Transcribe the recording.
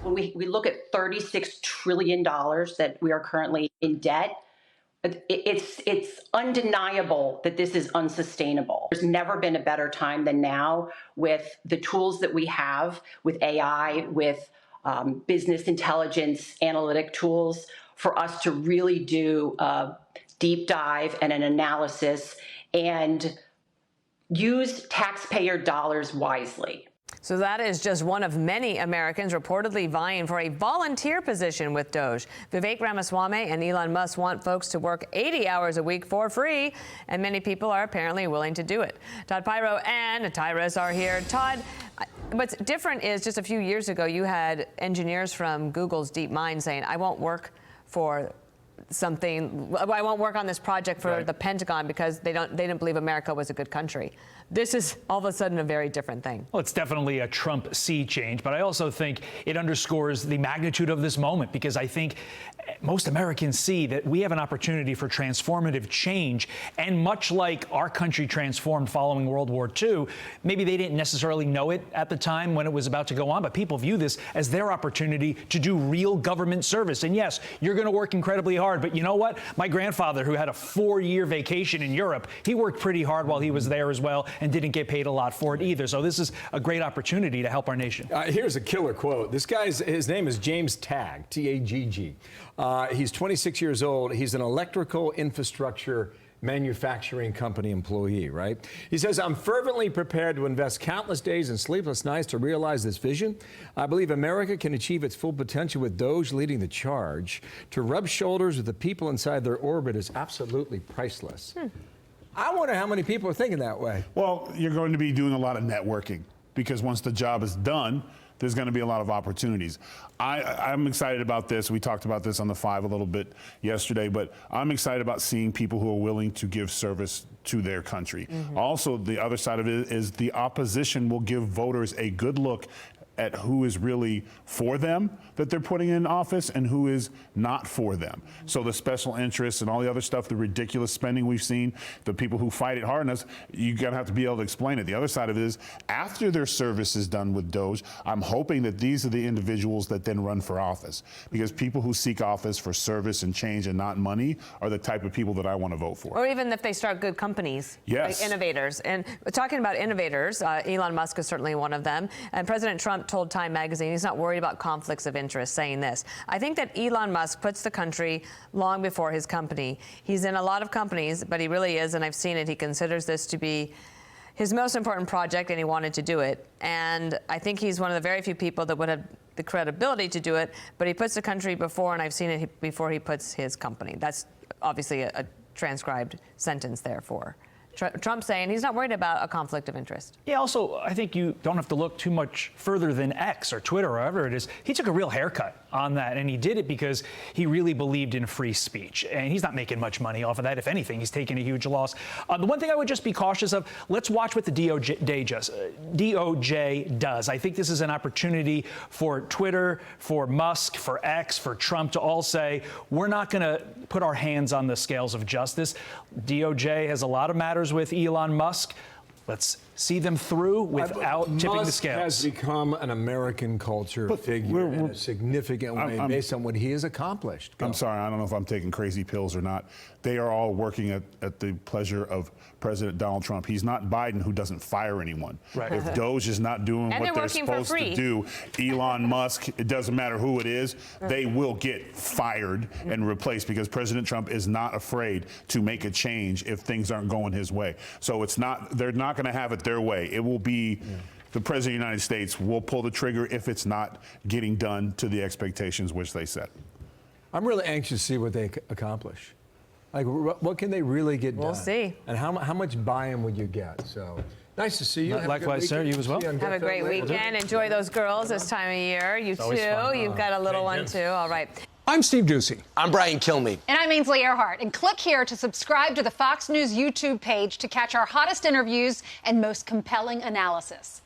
When we look at $36 trillion that we are currently in debt, it's undeniable that this is unsustainable. There's never been a better time than now with the tools that we have with AI, with business intelligence, analytic tools, for us to really do a deep dive and an analysis and use taxpayer dollars wisely. So that is just one of many Americans reportedly vying for a volunteer position with DOGE. Vivek Ramaswamy and Elon Musk want folks to work 80 hours a week for free, and many people are apparently willing to do it. Todd Piro and Tyrus are here. Todd, what's different is just a few years ago, you had engineers from Google's DeepMind saying, I won't work for something, I won't work on this project for the Pentagon because they didn't believe America was a good country. This is all of a sudden a very different thing. Well, it's definitely a Trump sea change, but I also think it underscores the magnitude of this moment, because I think most Americans see that we have an opportunity for transformative change. And much like our country transformed following World War II, maybe they didn't necessarily know it at the time when it was about to go on, but people view this as their opportunity to do real government service. And yes, you're going to work incredibly hard, but you know what? My grandfather, who had a 4-year vacation in Europe, he worked pretty hard while he was there as well and didn't get paid a lot for it either. So this is a great opportunity to help our nation. Here's a killer quote. This guy's, his name is James Tagg, T-A-G-G. He's 26 years old. He's an electrical infrastructure manufacturing company employee, right? He says, I'm fervently prepared to invest countless days and sleepless nights to realize this vision. I believe America can achieve its full potential with DOGE leading the charge. To rub shoulders with the people inside their orbit is absolutely priceless. I wonder how many people are thinking that way. Well, you're going to be doing a lot of networking, because once the job is done, there's going to be a lot of opportunities. I'm excited about this. We talked about this on the 5 a little bit yesterday, but I'm excited about seeing people who are willing to give service to their country. Also, the other side of it is the opposition will give voters a good look at who is really for them that they're putting in office and who is not for them. So the special interests and all the other stuff, the ridiculous spending we've seen, the people who fight it hard on us, you gotta have to be able to explain it. The other side of it is, after their service is done with DOGE, I'm hoping that these are the individuals that then run for office, because people who seek office for service and change and not money are the type of people that I want to vote for. Or even if they start good companies, like innovators. And talking about innovators, Elon Musk is certainly one of them. And President Trump told Time magazine he's not worried about conflicts of interest, saying this: I think that Elon Musk puts the country long before his company. He's in a lot of companies, but he really is, and I've seen it, he considers this to be his most important project, and he wanted to do it. And I think he's one of the very few people that would have the credibility to do it, but he puts the country before, and I've seen it before he puts his company. That's obviously a transcribed sentence there for Trump saying he's not worried about a conflict of interest. Yeah, also, I think you don't have to look too much further than X or Twitter or whatever it is. He took a real haircut on that, and he did it because he really believed in free speech. And he's not making much money off of that. If anything, he's taking a huge loss. The one thing I would just be cautious of, let's watch what the DOJ does. I think this is an opportunity for Twitter, for Musk, for X, for Trump to all say, we're not going to put our hands on the scales of justice. DOJ has a lot of matters with Elon Musk. Let's see them through without tipping the scales. Musk has become an American culture figure in a significant way based on what he has accomplished. I'm sorry, I don't know if I'm taking crazy pills or not. They are all working at the pleasure of President Donald Trump. He's not Biden, who doesn't fire anyone. Right. If DOGE is not doing what they're supposed to do, Elon Musk, it doesn't matter who it is, they will get fired and replaced, because President Trump is not afraid to make a change if things aren't going his way. So it's not, they're not going to have it their way. It will be the President of the United States will pull the trigger if it's not getting done to the expectations which they set. I'm really anxious to see what they accomplish. Like, what can they really get done? We'll see. And how much buy-in would you get? So, nice to see you. Likewise, sir. You as well. Have a great weekend. Enjoy those girls this time of year. You too. You've got a little one too. All right. I'm Steve Ducey. I'm Brian Kilmeade. And I'm Ainsley Earhart. And click here to subscribe to the Fox News YouTube page to catch our hottest interviews and most compelling analysis.